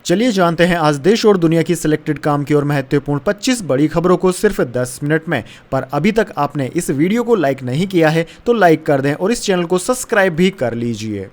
चलिए जानते हैं आज देश और दुनिया की सिलेक्टेड काम की और महत्वपूर्ण 25 बड़ी खबरों को सिर्फ 10 मिनट में। पर अभी तक आपने इस वीडियो को लाइक नहीं किया है तो लाइक कर दें और इस चैनल को सब्सक्राइब भी कर लीजिए।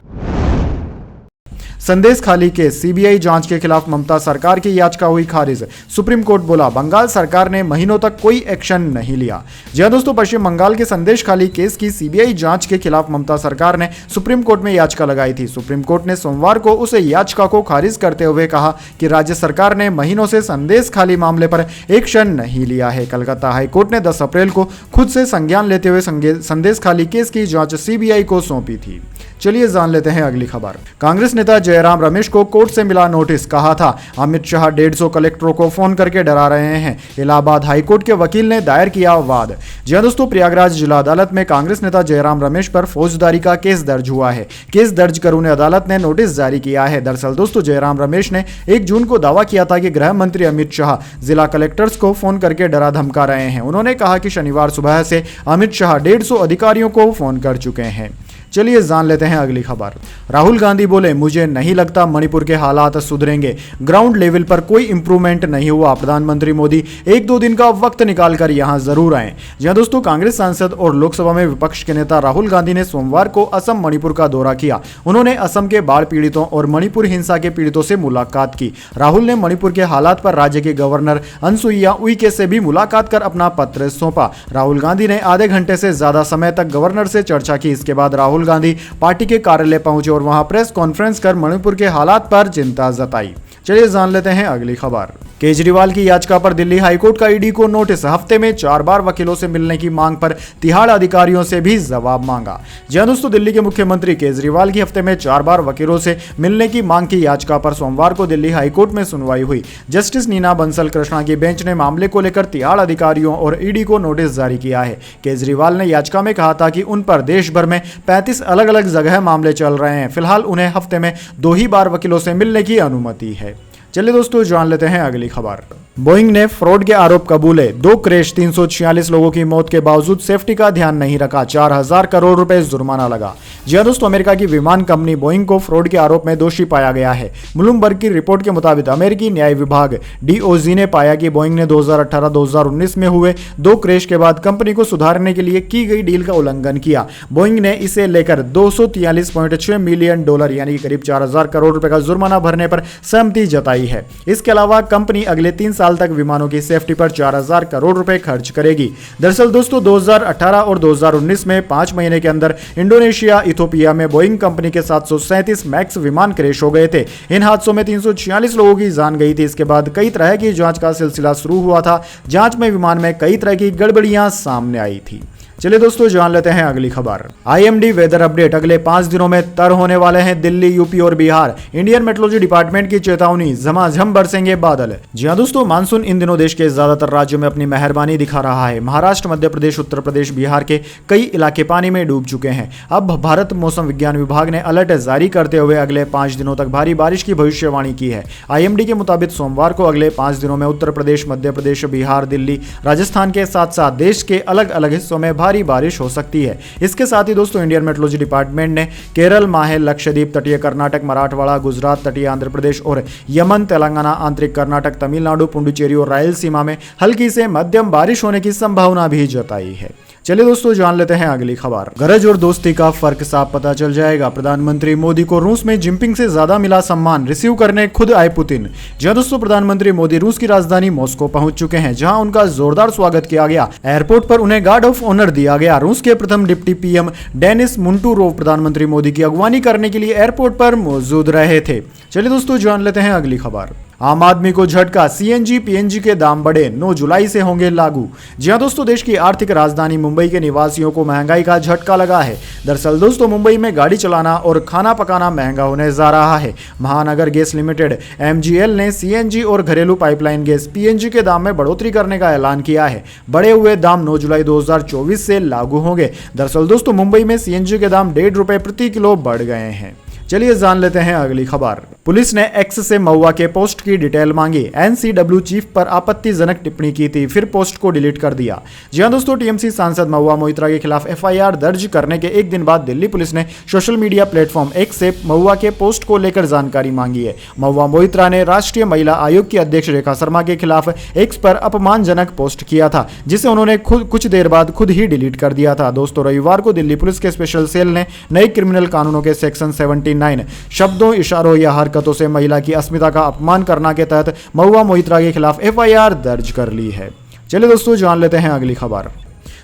संदेश खाली केस, सीबीआई जांच के खिलाफ ममता सरकार की याचिका हुई खारिज। सुप्रीम कोर्ट बोला बंगाल सरकार ने महीनों तक कोई एक्शन नहीं लिया। जी हां दोस्तों, पश्चिम बंगाल के संदेश खाली केस की सीबीआई जांच के खिलाफ ममता सरकार ने सुप्रीम कोर्ट में याचिका लगाई थी। सुप्रीम कोर्ट ने सोमवार को उस याचिका को खारिज करते हुए कहा कि राज्य सरकार ने महीनों से संदेश खाली मामले पर एक्शन नहीं लिया है। कलकत्ता हाईकोर्ट ने 10 अप्रैल को खुद से संज्ञान लेते हुए संदेश खाली केस की जांच सीबीआई को सौंपी थी। चलिए जान लेते हैं अगली खबर। कांग्रेस नेता जयराम रमेश को कोर्ट से मिला नोटिस, कहा था अमित शाह 150 कलेक्टरों को फोन करके डरा रहे हैं। इलाहाबाद हाईकोर्ट के वकील ने दायर किया वाद। जी दोस्तों, प्रयागराज जिला अदालत में कांग्रेस नेता जयराम रमेश पर फौजदारी का केस दर्ज हुआ है। केस दर्ज कर उन्हें अदालत ने नोटिस जारी किया है। दरअसल दोस्तों, जयराम रमेश ने 1 जून को दावा किया था कि गृह मंत्री अमित शाह जिला कलेक्टर्स को फोन करके डरा धमका रहे हैं। उन्होंने कहा कि शनिवार सुबह से अमित शाह 150 अधिकारियों को फोन कर चुके हैं। चलिए जान लेते हैं अगली खबर। राहुल गांधी बोले मुझे नहीं लगता मणिपुर के हालात सुधरेंगे, ग्राउंड लेवल पर कोई इंप्रूवमेंट नहीं हुआ। प्रधानमंत्री मोदी 1-2 दिन का वक्त निकालकर यहां जरूर आए। जी हां दोस्तों, कांग्रेस सांसद और लोकसभा में विपक्ष के नेता राहुल गांधी ने सोमवार को असम मणिपुर का दौरा किया। उन्होंने असम के बाढ़ पीड़ितों और मणिपुर हिंसा के पीड़ितों से मुलाकात की। राहुल ने मणिपुर के हालात पर राज्य के गवर्नर अनसुईया उइके से भी मुलाकात कर अपना पत्र सौंपा। राहुल गांधी ने आधे घंटे से ज्यादा समय तक गवर्नर से चर्चा की। इसके बाद राहुल गांधी पार्टी के कार्यालय पहुंचे और वहां प्रेस कॉन्फ्रेंस कर मणिपुर के हालात पर चिंता जताई। चलिए जान लेते हैं अगली खबर। केजरीवाल की याचिका पर दिल्ली हाईकोर्ट का ईडी को नोटिस, हफ्ते में 4 बार वकीलों से मिलने की मांग पर तिहाड़ अधिकारियों से भी जवाब मांगा। जी हां दोस्तों, दिल्ली के मुख्यमंत्री केजरीवाल की हफ्ते में 4 बार वकीलों से मिलने की मांग की याचिका पर सोमवार को दिल्ली हाईकोर्ट में सुनवाई हुई। जस्टिस नीना बंसल कृष्णा की बेंच ने मामले को लेकर तिहाड़ अधिकारियों और ईडी को नोटिस जारी किया है। केजरीवाल ने याचिका में कहा था कि उन पर देश भर में 35 अलग अलग जगह मामले चल रहे हैं। फिलहाल उन्हें हफ्ते में 2 ही बार वकीलों से मिलने की अनुमति है। चलिए दोस्तों, जान लेते हैं अगली खबर। बोइंग ने फ्रॉड के आरोप कबूले, 2 क्रैश, 346 लोगों की मौत के बावजूद सेफ्टी का ध्यान नहीं रखा, 4000 करोड़ रुपए जुर्माना लगा। जी हां दोस्तों, अमेरिका की विमान कंपनी बोइंग को फ्रॉड के आरोप में दोषी पाया गया है। ब्लूमबर्ग की रिपोर्ट के मुताबिक अमेरिकी न्याय विभाग DOJ ने पाया कि बोइंग ने 2018-2019 में हुए 2 क्रैश के बाद कंपनी को सुधारने के लिए की गई डील का उल्लंघन किया। बोइंग ने इसे लेकर $243.6 मिलियन यानी करीब 4000 करोड़ रुपए का जुर्माना भरने पर सहमति जताई है। इसके अलावा कंपनी अगले 3 साल तक विमानों की सेफ्टी पर 4000 करोड़ रुपए खर्च करेगी। दरअसल दोस्तों, 2018 और 2019 में 5 महीने के अंदर इंडोनेशिया, इथियोपिया में बोइंग कंपनी के 737 मैक्स विमान क्रैश हो गए थे। इन हादसों में 346 लोगों की जान गई थी। इसके बाद कई तरह की जांच का सिलसिला शुरू हुआ था। जांच में विमान में कई तरह की गड़बड़ियां सामने आई थी। चलिए दोस्तों, जान लेते हैं अगली खबर। IMD वेदर अपडेट, अगले 5 दिनों में तर होने वाले हैं दिल्ली, यूपी और बिहार। इंडियन मेट्रोलॉजी डिपार्टमेंट की चेतावनी, झमाझम बरसेंगे बादल। जी हां दोस्तों, मानसून इन दिनों देश के ज्यादातर राज्यों में अपनी मेहरबानी दिखा रहा है। महाराष्ट्र, मध्य प्रदेश, उत्तर प्रदेश, बिहार के कई इलाके पानी में डूब चुके हैं। अब भारत मौसम विज्ञान विभाग ने अलर्ट जारी करते हुए अगले 5 दिनों तक भारी बारिश की भविष्यवाणी की है। IMD के मुताबिक सोमवार को अगले 5 दिनों में उत्तर प्रदेश, मध्य प्रदेश, बिहार, दिल्ली, राजस्थान के साथ साथ देश के अलग अलग हिस्सों में भारी बारिश हो सकती है। इसके साथ ही दोस्तों, इंडियन मेट्रोलॉजी डिपार्टमेंट ने केरल, माहे, लक्षद्वीप, तटीय कर्नाटक, मराठवाड़ा, गुजरात, तटीय आंध्र प्रदेश और यमन, तेलंगाना, आंतरिक कर्नाटक, तमिलनाडु, पुडुचेरी और रायलसीमा में हल्की से मध्यम बारिश होने की संभावना भी जताई है। चलिए दोस्तों, जान लेते हैं अगली खबर। गरज और दोस्ती का फर्क साफ पता चल जाएगा। प्रधानमंत्री मोदी को रूस में जिनपिंग से ज्यादा मिला सम्मान, रिसीव करने खुद आए पुतिन। जी हां दोस्तों, प्रधानमंत्री मोदी रूस की राजधानी मॉस्को पहुंच चुके हैं, जहां उनका जोरदार स्वागत किया गया। एयरपोर्ट पर उन्हें गार्ड ऑफ ऑनर दिया गया। रूस के प्रथम डिप्टी PM डेनिस मुंटूरोव प्रधानमंत्री मोदी की अगवानी करने के लिए एयरपोर्ट पर मौजूद रहे थे। चलिए दोस्तों, जान लेते हैं अगली खबर। आम आदमी को झटका, CNG PNG के दाम बढ़े, 9 जुलाई से होंगे लागू। जी हां दोस्तों, देश की आर्थिक राजधानी मुंबई के निवासियों को महंगाई का झटका लगा है। दरअसल दोस्तों, मुंबई में गाड़ी चलाना और खाना पकाना महंगा होने जा रहा है। महानगर गैस लिमिटेड MGL ने CNG और घरेलू पाइपलाइन गैस PNG के दाम में बढ़ोतरी करने का ऐलान किया है। बढ़े हुए दाम 9 जुलाई 2024 से लागू होंगे। दरअसल दोस्तों, मुंबई में CNG के दाम ₹1.5 प्रति किलो बढ़ गए हैं। चलिए जान लेते हैं अगली खबर। पुलिस ने एक्स से महुआ के पोस्ट की डिटेल मांगी। एनसीडब्ल्यू चीफ पर आपत्तिजनक टिप्पणी की थी, फिर पोस्ट को डिलीट कर दिया। जी हां दोस्तों, टीएमसी सांसद महुआ मोइत्रा के खिलाफ एफआईआर दर्ज करने के एक दिन बाद दिल्ली पुलिस ने सोशल मीडिया प्लेटफॉर्म एक्स से महुआ के पोस्ट को लेकर जानकारी मांगी है। महुआ मोइत्रा ने राष्ट्रीय महिला आयोग की अध्यक्ष रेखा शर्मा के खिलाफ एक्स पर अपमानजनक पोस्ट किया था, जिसे उन्होंने कुछ देर बाद खुद ही डिलीट कर दिया था। दोस्तों, रविवार को दिल्ली पुलिस के स्पेशल सेल ने नए क्रिमिनल कानूनों के सेक्शन 79 शब्दों, इशारों या हरकतों से महिला की अस्मिता का अपमान करना के तहत महुआ मोइत्रा के खिलाफ एफआईआर दर्ज कर ली है। चलिए दोस्तों, जान लेते हैं अगली खबर।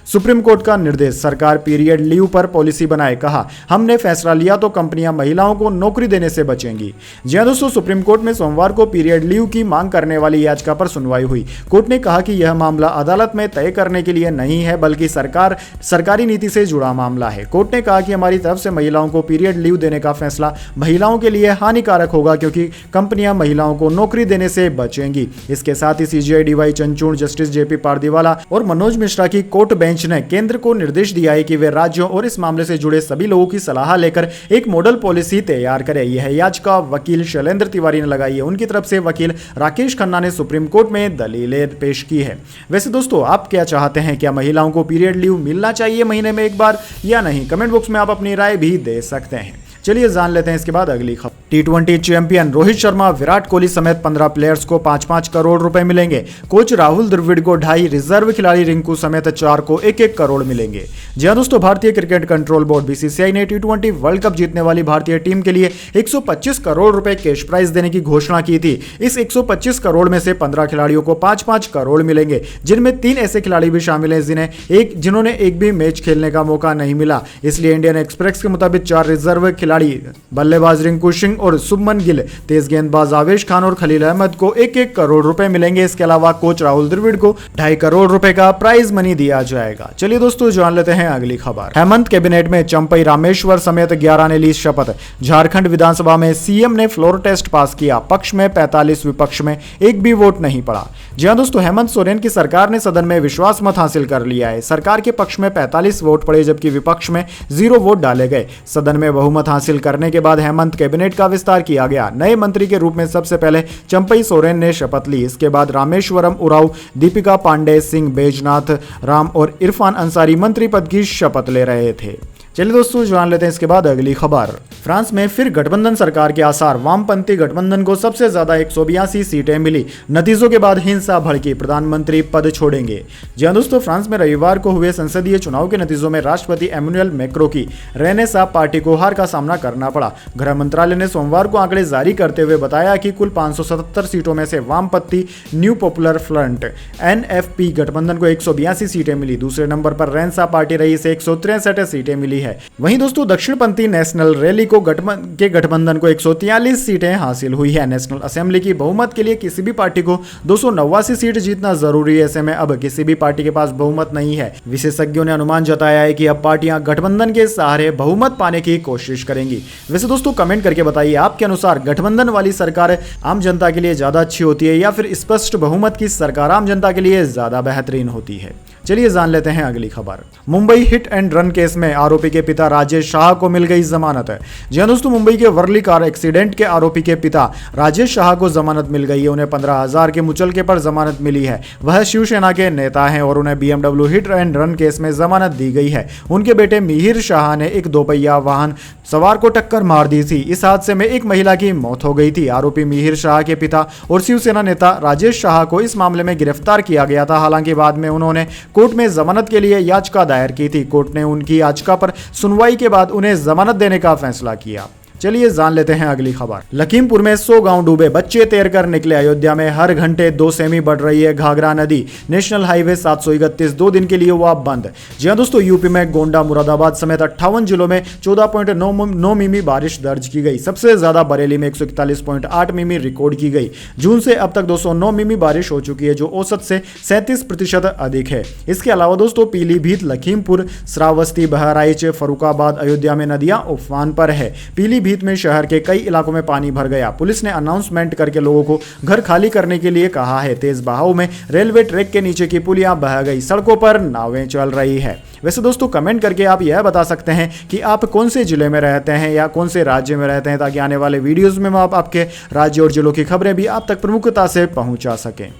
सुप्रीम कोर्ट का निर्देश, सरकार पीरियड लीव पर पॉलिसी बनाए। कहा, हमने फैसला लिया तो कंपनियां महिलाओं को नौकरी देने से बचेंगी। जी हां दोस्तों, सुप्रीम कोर्ट में सोमवार को पीरियड लीव की मांग करने वाली याचिका पर सुनवाई हुई। कोर्ट ने कहा कि यह मामला अदालत में तय करने के लिए नहीं है, बल्कि सरकारी नीति से जुड़ा मामला है। कोर्ट ने कहा कि हमारी तरफ से महिलाओं को पीरियड लीव देने का फैसला महिलाओं के लिए हानिकारक होगा, क्योंकि कंपनियां महिलाओं को नौकरी देने से बचेंगी। इसके साथ ही CJI DY Chandrachud, justice JP Pardiwala और मनोज मिश्रा की कोर्ट बेंच ने केंद्र को निर्देश दिया है कि वे राज्यों और इस मामले से जुड़े सभी लोगों की सलाह लेकर एक मॉडल पॉलिसी तैयार करें। यह याचिका वकील शैलेंद्र तिवारी ने लगाई है। उनकी तरफ से वकील राकेश खन्ना ने सुप्रीम कोर्ट में दलीलें पेश की है। वैसे दोस्तों, आप क्या चाहते हैं? क्या महिलाओं को पीरियड लीव मिलना चाहिए महीने में एक बार या नहीं? कमेंट बॉक्स में आप अपनी राय भी दे सकते हैं। चलिए जान लेते हैं इसके बाद अगली खबर। टी20 चैंपियन रोहित शर्मा, विराट कोहली समेत 15 प्लेयर्स को 5-5 करोड़ रुपए मिलेंगे। कोच राहुल द्रविड़ को 2.5, रिजर्व खिलाड़ी रिंकू समेत 4 को 1-1 करोड़ मिलेंगे। जी हां दोस्तों, भारतीय क्रिकेट कंट्रोल बोर्ड बीसीसीआई ने टी20 वर्ल्ड कप जीतने वाली भारतीय टीम के लिए 125 करोड़ रुपए कैश प्राइज देने की घोषणा की थी। इस 125 करोड़ में से 15 खिलाड़ियों को 5-5 करोड़ मिलेंगे, जिनमें 3 ऐसे खिलाड़ी भी शामिल हैं जिन्होंने एक भी मैच खेलने का मौका नहीं मिला। इसलिए इंडियन एक्सप्रेस के मुताबिक 4 रिजर्व खिलाड़ी बल्लेबाज रिंकू सिंह और शुभमन गिल, तेज गेंदबाज आवेश खान और खलील अहमद को 1-1 करोड़ रुपए मिलेंगे। इसके अलावा कोच राहुल द्रविड़ को 2.5 करोड़ रुपए का प्राइज मनी दिया जाएगा। चलिए दोस्तों, जान लेते हैं अगली खबर। हेमंत कैबिनेट में चंपई रामेश्वर समेत 11 ने ली शपथ। झारखंड विधानसभा में सीएम ने फ्लोर टेस्ट पास किया। पक्ष में 45, विपक्ष में एक भी वोट नहीं पड़ा। जी हां दोस्तों, हेमंत सोरेन की सरकार ने सदन में विश्वास मत हासिल कर लिया है। सरकार के पक्ष में 45 वोट पड़े, जबकि विपक्ष में 0 वोट डाले गए। सदन में बहुमत हासिल करने के बाद हेमंत कैबिनेट का विस्तार किया गया। नए मंत्री के रूप में सबसे पहले चंपई सोरेन ने शपथ ली। इसके बाद रामेश्वरम उरांव, दीपिका पांडे, सिंह बैजनाथ राम और इरफान अंसारी मंत्री पद की शपथ ले रहे थे। चलिए दोस्तों, जान लेते हैं इसके बाद अगली खबर। फ्रांस में फिर गठबंधन सरकार के आसार। वामपंथी गठबंधन को सबसे ज्यादा 182 सीटें मिली। नतीजों के बाद हिंसा भड़की, प्रधानमंत्री पद छोड़ेंगे। जी हां दोस्तों, फ्रांस में रविवार को हुए संसदीय चुनाव के नतीजों में राष्ट्रपति एमुनुएल मैक्रों की रेनेसां पार्टी को हार का सामना करना पड़ा। गृह मंत्रालय ने सोमवार को आंकड़े जारी करते हुए बताया कि कुल 577 सीटों में से वामपंथी न्यू पॉपुलर फ्रंट एनएफपी गठबंधन को 182 सीटें मिली। दूसरे नंबर पर रेनेसां पार्टी रही, से 163 सीटें मिली है। वहीं दोस्तों, दक्षिणपंथी नेशनल रैली को गठबंधन को 143 सीटें हासिल हुई है। नेशनल असेंबली की बहुमत के लिए किसी भी पार्टी को 289 सीट जीतना जरूरी है। ऐसे में अब किसी भी पार्टी के पास बहुमत नहीं है। विशेषज्ञों ने अनुमान जताया है कि अब पार्टियां गठबंधन के सहारे बहुमत पाने की कोशिश करेंगी। वैसे दोस्तों, कमेंट करके बताइए, आपके अनुसार गठबंधन वाली सरकार आम जनता के लिए ज्यादा अच्छी होती है या फिर स्पष्ट बहुमत की सरकार आम जनता के लिए ज्यादा बेहतरीन होती है? चलिए जान लेते हैं अगली खबर। Mumbai hit and run case में आरोपी के पिता राजेश शाह को मिल गई जमानत। जी हां दोस्तों, मुंबई के वर्ली कार एक्सीडेंट के आरोपी के पिता राजेश शाह को जमानत मिल गई है। उन्हें 15,000 के मुचलके पर जमानत मिली है। वह शिवसेना के नेता हैं और उन्हें BMW hit and run case में जमानत दी गई है। उनके बेटे मिहिर शाह ने एक 2 पहिया वाहन सवार को टक्कर मार दी थी। इस हादसे में एक महिला की मौत हो गई थी। आरोपी मिहिर शाह के पिता और शिवसेना नेता राजेश शाह को इस मामले में गिरफ्तार किया गया था। हालांकि बाद में उन्होंने कोर्ट में जमानत के लिए याचिका दायर की थी। कोर्ट ने उनकी याचिका पर सुनवाई के बाद उन्हें जमानत देने का फैसला किया। चलिए जान लेते हैं अगली खबर। लखीमपुर में 100 गांव डूबे, बच्चे तैरकर निकले। अयोध्या में हर घंटे 2 सेमी बढ़ रही है घाघरा नदी। नेशनल हाईवे 731 2 दिन के लिए हुआ बंद। जी हां दोस्तों, यूपी में गोंडा, मुरादाबाद समेत 58 जिलों में 14.9 मिमी बारिश दर्ज की गई। सबसे ज्यादा बरेली में 141.8 मिमी रिकॉर्ड की गई। जून से अब तक 209 मिमी बारिश हो चुकी है, जो औसत से 37% अधिक है। इसके अलावा दोस्तों, पीलीभीत, लखीमपुर, श्रावस्ती, बहराइच, फरुखाबाद, अयोध्या में नदियां उफान पर है। पीलीभीत पीलीभीत में शहर के कई इलाकों में पानी भर गया। पुलिस ने अनाउंसमेंट करके लोगों को घर खाली करने के लिए कहा है। तेज बहाव में रेलवे ट्रैक के नीचे की पुलियां बह गई, सड़कों पर नावें चल रही है। वैसे दोस्तों कमेंट करके आप यह बता सकते हैं कि आप कौन से जिले में रहते हैं या कौन से राज्य में रहते हैं, ताकि आने वाले वीडियोस में हम आपके राज्य और जिलों की खबरें भी आप तक प्रमुखता से पहुंचा सकें।